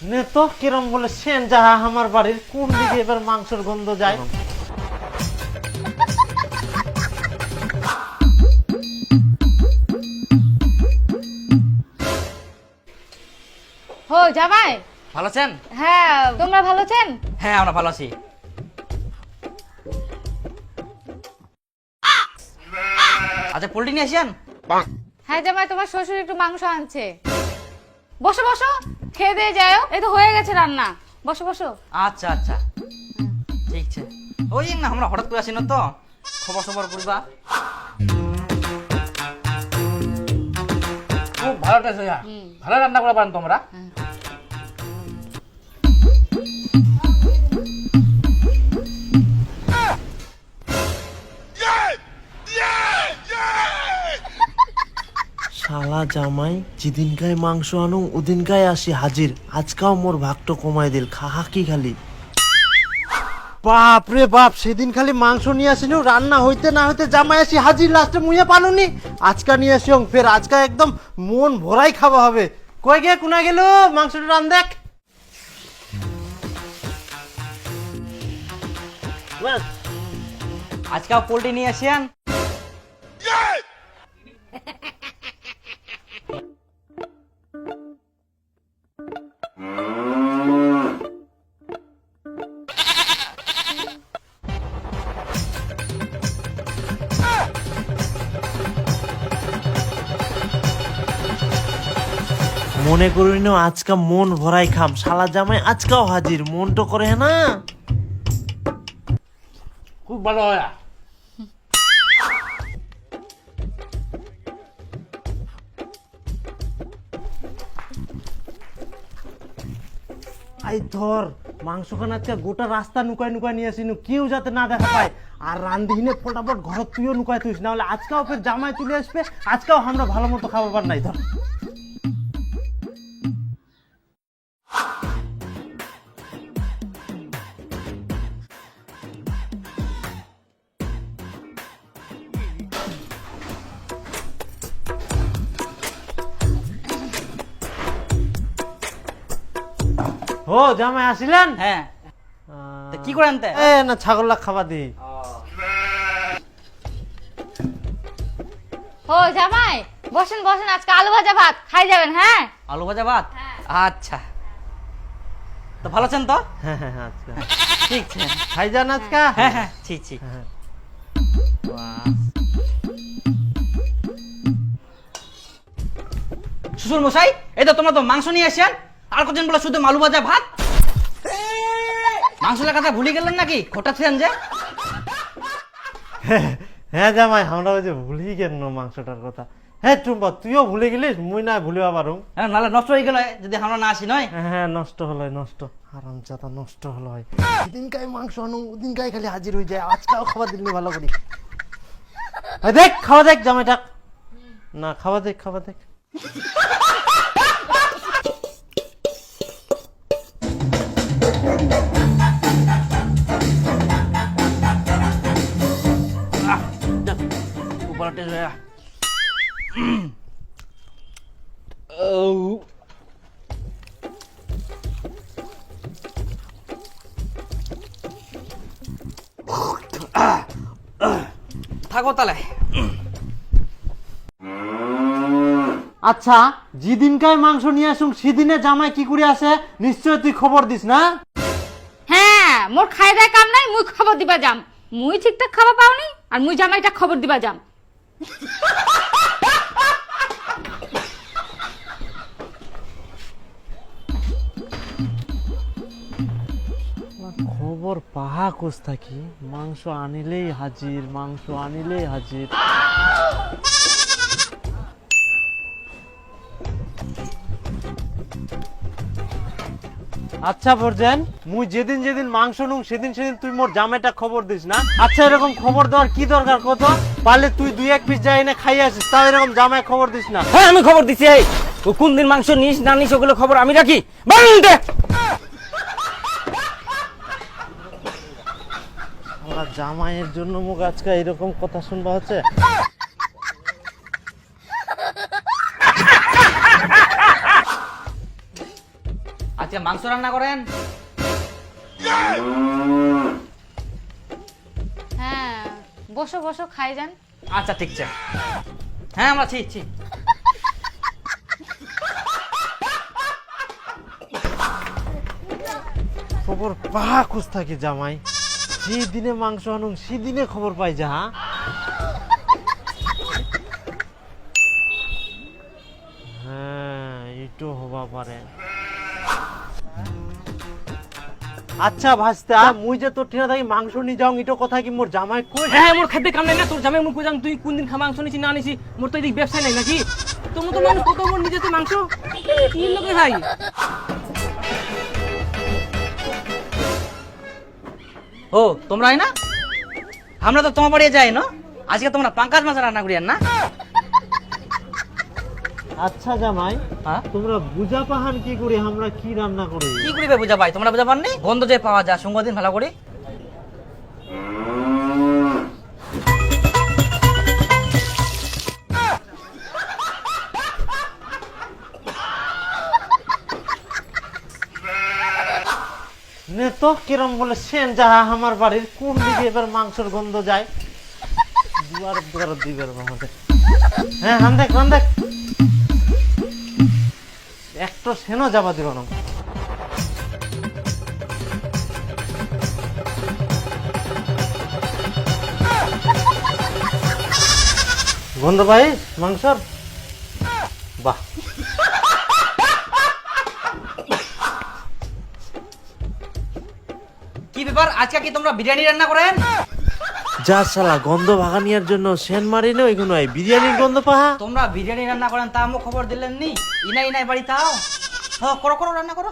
নে তো কিরম বলে সেন যা আমার বাড়ির কোন দিকে এবার মাংসের গন্ধ যায়। হো জামাই, ভালো আছেন? হ্যাঁ তোমরা ভালো আছেন? হ্যাঁ আমরা ভালো আছি। আচ্ছা পোল্ট্রি নিয়ে আসেন। হ্যাঁ জামাই, তোমার শ্বশুর একটু মাংস আনছে। বসো বসো, খেয়ে দিয়ে যাও, এই তো হয়ে গেছে রান্না। বসো বসো। আচ্ছা আচ্ছা ঠিক আছে। ওই না আমরা হঠাৎ করে আসি না তো, খবর সবর করবা। খুব ভালো টেস্ট হইয়া, ভালো রান্না করে পারেন তোমরা। শালা জামাই যেদিনকায় মাংস আনো ওদিনকায় আসি হাজির। আজকাও মোর ভাগটো কমাই দিল, খাহা কি খালি। বাপ রে বাপ, সেদিন খালি মাংস নিয়ে আসিনি, রান্না হইতে না হইতে জামাই আসি হাজির, লাস্টে মুইয়া পানুনি। আজকা নিয়ে আসি ফের আজকা একদম মন ভরাই খাওয়া হবে। কই গে কোনা গেল মাংসটা রান দেখ। আজকাল পোল্ট্রি নিয়ে আসেন। মনে করি না আজকা মন ভরাই খাম, শালা জামাই আজকাও হাজির, মন তো করে না। খুব ভালো হয়। আই ধর মাংসখান আজকে গোটা রাস্তা নুকায় নুকায় নিয়ে আসিনু, কেউ যাতে না দেখা পায়। আর রান্ধিনে ফটাফট ঘর তুইও নুকায় তুইস, না হলে আজকাও ফের জামাই তুলে আসবে, আজকাও আমরা ভালো মতো খাবার নাই। ধর ও জামাই আসিলেন? হ্যাঁ তা কি করেন তে? এ না ছাগল খাবার দি। ও জামাই, বসেন বসেন, আজকে আলু ভাজা ভাত খাই যাবেন। হ্যাঁ আলু ভাজা ভাত। আচ্ছা তো ভালো আছেন তো? হ্যাঁ হ্যাঁ হ্যাঁ, আজকা ঠিক আছে। খাই যান আজকা। হ্যাঁ হ্যাঁ ঠিক ঠিক। হ্যাঁ। শ্বশুর মশাই, এই তো তোমরা তো মাংস নিয়ে আসেন, আর কজন বলে শুধু আলু ভাজা ভাত। মাংসের কথা ভুলে গেলেন নাকি? খোটাচ্ছেন যে। হ্যাঁ জামাই, আমরা ওই যে ভুলি গেল মাংসটার কথা। হ্যাঁ টুম্পা, তুইও ভুলে গেলিস, মুই না ভুলিবা পারুম। হ্যাঁ নাহলে নষ্ট হয়ে গেল যদি আমরা না আসি নয়। হ্যাঁ নষ্ট হলো, নষ্ট আরাম চাতা নষ্ট হলো। যেদিনকাই মাংস আনো ওদিনকাই খালি হাজির হয়ে যায়, আজকাও খাবার দিলি ভালো করি। দেখ খাওয়া দেখ জামাইটা, না খাওয়া দেখ খাওয়া দেখ। উপরতে যায়। থাকো তাহলে। আচ্ছা যেদিনকাই মাংস নিয়ে আসুন সেদিনে জামাই কি করে আসে, নিশ্চয় তুই খবর দিস না? হ্যাঁ, মোর খাই দেয় কাম নাই, মুই খবর দিবা যাম। মুই ঠিকঠাক খাবার পাওনি আর মুই জামাইটা খবর দিবা যাম। খবর পাহা কোস থাকি, মাংস আনিলেই হাজির, মাংস আনিলেই হাজির। আচ্ছা বর্জেন, মুই যেদিন যেদিন মাংস নুং সেদিন সেদিন তুই মোর জামাইটা খবর দিস না? আচ্ছা এরকম খবর দেওয়ার কি দরকার কত? পারলে তুই দুই এক পিস যাই এনে খাই আসিস, তাও এরকম জামাই খবর দিস না। হ্যাঁ আমি খবর দিচ্ছি। এই ও কোন দিন মাংস নিস না নিস ওগুলো খবর আমি রাখি। বলতে আমার জামাইয়ের জন্য মুখ আজকে এরকম কথা শুনবা হচ্ছে। আজকে মাংস রান্না করেন? হ্যাঁ, বসো বসো, খাই যান। আচ্ছা ঠিক আছে। হ্যাঁ আমরা ঠিক ঠিক। খবর পাহা খুঁজ থাকি জামাই, যে দিনে মাংস আনুন সেদিনে খবর পাই যা। হ্যাঁ এইটো হবা পারে। আচ্ছা ভাস্তা, মুই যে তোর ঠিনা থাকি মাংস নি যাও, ইটো কথা কি মোর জামাই কই? হ্যাঁ মোর খাদ্যে কাম নাই না, তোর জামাই মুখ কইজাম তুই কোন দিন মাংস নিছি না নিছি, মোর তো এদিক ব্যবসা নাই নাকি? তোমার তো মানুষ কত মোর নিজে তো মাংস কি লোকে ভাই। ও তোমরাই না? আমরা তো তোমার বাড়ি যাই না, আজকে তোমরা পাঙ্কাজ মাছ রান্না করিয়েন না? আচ্ছা জামাই, হ্যাঁ তোমরা বুঝা পাহান কি করি, আমরা কি রান্না করি? কি করিবে বুঝা ভাই, তোমরা বুঝা পাননি? গন্ধ যে পাওয়া যায় সঙ্গ দিন ভালো করে। নে তো কিরম বলে সেন যাহা আমার বাড়ির কোন দিকে এবার মাংসের গন্ধ যায়। দুয়ার দুয়ার দিবের আমাদের। হ্যাঁ হান দেখ রান দেখ, একটা সেনও যাবা দিব না। গন্ধ পাই মাংসর, বাহ। কি ব্যাপার, আজকে কি তোমরা বিরিয়ানি রান্না করেন? যা শালা গন্ধ ভাগানিয়ার জন্য সেন মারি না ওইগুলো বিরিয়ানির গন্ধ পাহা। তোমরা বিরিয়ানি রান্না করেন তা আমাকে খবর দিলেন নি? ইনাই ইনাই বাড়ি তাও। হ্যাঁ করো করো রান্না করো।